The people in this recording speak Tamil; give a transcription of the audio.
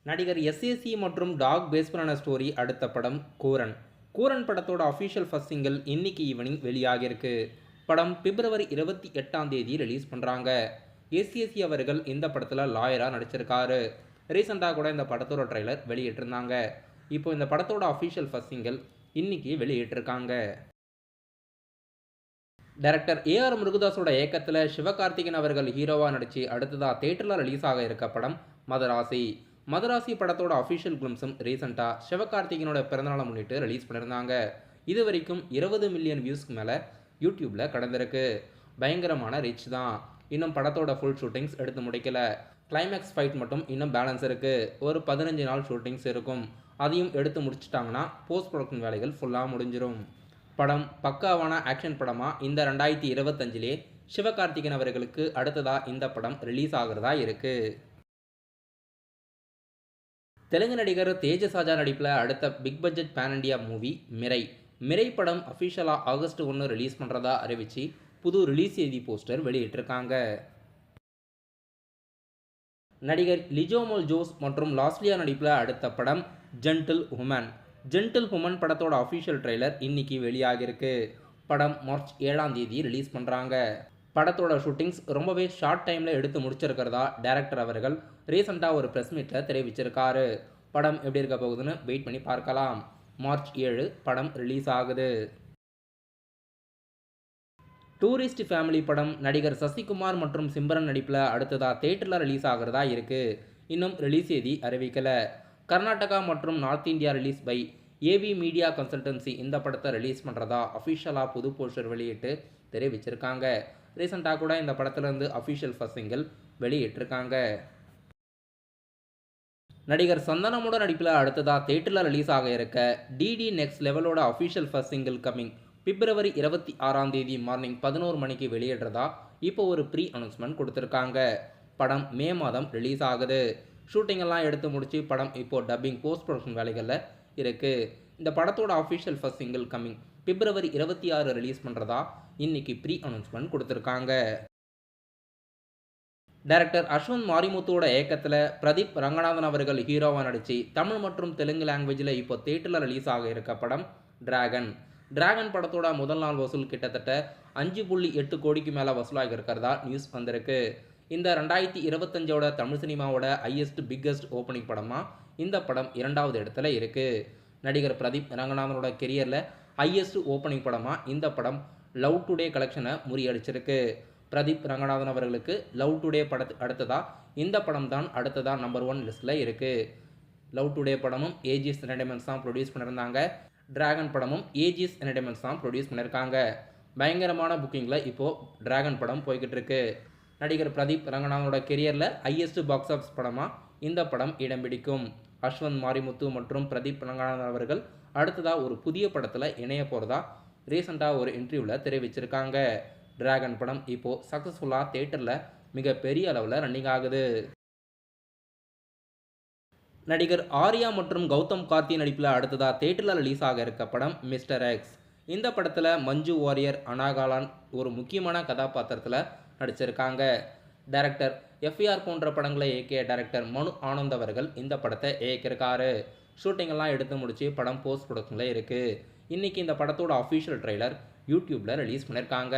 நடிகர் எஸ்ஏசி மற்றும் டாக் பேஸ் பண்ண ஸ்டோரி அடுத்த படம் கூரன். கூரன் படத்தோட அஃபிஷியல் ஃபர்ஸ்ட் சிங்கிள் இன்னைக்கு ஈவினிங் வெளியாகிருக்கு. படம் பிப்ரவரி 28ஆம் தேதி ரிலீஸ் பண்ணுறாங்க. எஸ்ஏசி அவர்கள் இந்த படத்தில் லாயராக நடிச்சிருக்காரு. ரீசெண்டாக கூட இந்த படத்தோட ட்ரெய்லர் வெளியிட்டிருந்தாங்க. இப்போ இந்த படத்தோட அஃபிஷியல் ஃபர்ஸ்ட் சிங்கிள் இன்னைக்கு வெளியிட்டிருக்காங்க. டைரக்டர் ஏஆர் முருகதாஸோட இயக்கத்தில் சிவகார்த்திகேயன் அவர்கள் ஹீரோவாக நடித்து அடுத்ததாக தேட்டரில் ரிலீஸ் ஆக இருக்க படம் மதராசி. மதராசி படத்தோட அஃபிஷியல் கிளிம்ஸும் ரீசெண்டாக சிவகார்த்திகேயனோட பிறந்தநாளை முன்னிட்டு ரிலீஸ் பண்ணியிருந்தாங்க. இது வரைக்கும் 20 மில்லியன் வியூஸ்க்கு மேலே யூடியூப்பில் கடந்திருக்கு. பயங்கரமான ரீச் தான். இன்னும் படத்தோட ஃபுல் ஷூட்டிங்ஸ் எடுத்து முடிக்கல. கிளைமேக்ஸ் ஃபைட் மட்டும் இன்னும் பேலன்ஸ் இருக்குது. ஒரு 15 நாள் ஷூட்டிங்ஸ் இருக்கும். அதையும் எடுத்து முடிச்சிட்டாங்கன்னா போஸ்ட் ப்ரொடக்ஷன் வேலைகள் ஃபுல்லாக முடிஞ்சிடும். படம் பக்காவான ஆக்ஷன் படமாக இந்த 2025லே சிவகார்த்திகேயன் அவர்களுக்கு அடுத்ததாக இந்த படம் ரிலீஸ் ஆகிறதா இருக்குது. தெலுங்கு நடிகர் தேஜசாஜா நடிப்பில் அடுத்த big budget pan India movie Mirai படம் அஃபிஷியலாக ஆகஸ்ட் 1 ரிலீஸ் பண்ணுறதா அறிவித்து புது ரிலீஸ் தேதி போஸ்டர் வெளியிட்டிருக்காங்க. நடிகர் லிஜோமோல் ஜோஸ் மற்றும் லாஸ்லியா நடிப்பில் அடுத்த படம் ஜென்டில் ஹுமன் படத்தோட அஃபிஷியல் ட்ரெய்லர் இன்னைக்கு வெளியாகிருக்கு. படம் மார்ச் 7ஆம் தேதி ரிலீஸ் பண்ணுறாங்க. படத்தோட ஷூட்டிங்ஸ் ரொம்பவே ஷார்ட் டைமில் எடுத்து முடிச்சிருக்கிறதா டைரக்டர் அவர்கள் ரீசெண்டாக ஒரு ப்ரெஸ் மீட்டில் தெரிவிச்சிருக்காரு. படம் எப்படி இருக்க போகுதுன்னு வெயிட் பண்ணி பார்க்கலாம். மார்ச் 7 படம் ரிலீஸ் ஆகுது. டூரிஸ்ட் ஃபேமிலி படம் நடிகர் சசிகுமார் மற்றும் சிம்ரன் நடிப்பில் அடுத்ததாக தேட்டரில் ரிலீஸ் ஆகிறதா இருக்குது. இன்னும் ரிலீஸ் தேதி அறிவிக்கலை. கர்நாடகா மற்றும் north India release by AV media consultancy இந்த படத்தை ரிலீஸ் பண்ணுறதா அஃபிஷியலாக புது போஸ்டர் வெளியிட்டு தெரிவிச்சிருக்காங்க. ரீசெண்டாக கூட இந்த படத்துலேருந்து அஃபிஷியல் ஃபர்ஸ்ட் சிங்கிள் வெளியிட்டிருக்காங்க. நடிகர் சந்தானமோட நடிப்பில் அடுத்ததாக தேட்டரில் ரிலீஸ் ஆக இருக்க டிடி நெக்ஸ்ட் லெவலோட official first single coming February 26ஆம் தேதி மார்னிங் 11 மணிக்கு வெளியிடுறதா இப்போ ஒரு ப்ரீ அனௌன்ஸ்மெண்ட் கொடுத்துருக்காங்க. படம் மே மாதம் ரிலீஸ் ஆகுது. ஷூட்டிங் எல்லாம் எடுத்து முடிச்சு படம் இப்போ டப்பிங் போஸ்ட் ப்ரொடக்ஷன் வேலைகளில் இருக்குது. இந்த படத்தோட அஃபிஷியல் ஃபர்ஸ்ட் சிங்கிள் கம்மிங் பிப்ரவரி 26 ரிலீஸ் பண்ணுறதா இன்னைக்கு ப்ரீ அனௌன்ஸ்மெண்ட் கொடுத்துருக்காங்க. டைரக்டர் அஸ்வந்த் மாரிமுத்துவோட இயக்கத்தில் பிரதீப் ரங்கநாதன் அவர்கள் ஹீரோவாக நடித்து தமிழ் மற்றும் தெலுங்கு லாங்குவேஜில் இப்போ தேட்டரில் ரிலீஸ் ஆக இருக்க படம் டிராகன் படத்தோட முதல் நாள் வசூல் கிட்டத்தட்ட 5.8 கோடிக்கு மேலே வசூலாகி இருக்கிறதா நியூஸ் வந்திருக்கு. இந்த 2025ஓட தமிழ் சினிமாவோட பிக்கஸ்ட் ஓப்பனிங் படமாக இந்த படம் 2வது இடத்துல இருக்குது. நடிகர் பிரதீப் ரங்கநாதனோட கெரியரில் ஹையஸ்ட் ஓப்பனிங் படமாக இந்த படம் லவ் டுடே கலெக்ஷனை முறியடிச்சிருக்கு. பிரதீப் ரங்கநாதன் அவர்களுக்கு லவ் டுடே அடுத்ததாக இந்த படம் தான் அடுத்ததாக நம்பர் 1 லிஸ்ட்டில் இருக்குது. லவ் டுடே படமும் ஏஜிஎஸ் என்டர்டைன்மெண்ட்ஸ் தான் ப்ரொடியூஸ் பண்ணியிருந்தாங்க. டிராகன் படமும் ஏஜிஎஸ் என்டர்டைன்மெண்ட்ஸ் தான் ப்ரொடியூஸ் பண்ணியிருக்காங்க. பயங்கரமான புக்கிங்கில் இப்போது டிராகன் படம் போய்கிட்டு இருக்கு. நடிகர் பிரதீப் ரங்கநாதனோட கெரியரில் ஹையஸ்ட் பாக்ஸ் ஆஃபீஸ் படமாக இந்த படம் இடம் பிடிக்கும். அஸ்வந்த் மாரிமுத்து மற்றும் பிரதீப் ரங்கநாதன் அவர்கள் அடுத்ததாக ஒரு புதிய படத்தில் இணைய போகிறதா ரீசெண்டாக ஒரு இன்டர்வியூவில் தெரிவிச்சிருக்காங்க. டிராகன் படம் இப்போது சக்ஸஸ்ஃபுல்லாக தேட்டரில் மிகப்பெரிய அளவில் ரன்னிங் ஆகுது. நடிகர் ஆர்யா மற்றும் கௌதம் கார்த்தி நடிப்பில் அடுத்ததாக தேட்டரில் ரிலீஸ் ஆக இருக்க படம் மிஸ்டர் எக்ஸ். இந்த படத்தில் மஞ்சு வாரியர், அனாகாலான் ஒரு முக்கியமான கதாபாத்திரத்தில் நடிச்சிருக்காங்க. டைரக்டர் எஃப்ஆர் போன்ற படங்களை இயக்கிய டைரக்டர் மனு ஆனந்த் அவர்கள் இந்த படத்தை இயக்கியிருக்காரு. ஷூட்டிங்கெல்லாம் எடுத்து முடிச்சு படம் போஸ்ட் ப்ரொடக்ஷனில் இருக்குது. இன்றைக்கி இந்த படத்தோட அஃபிஷியல் ட்ரெய்லர் யூடியூப்பில் ரிலீஸ் பண்ணியிருக்காங்க.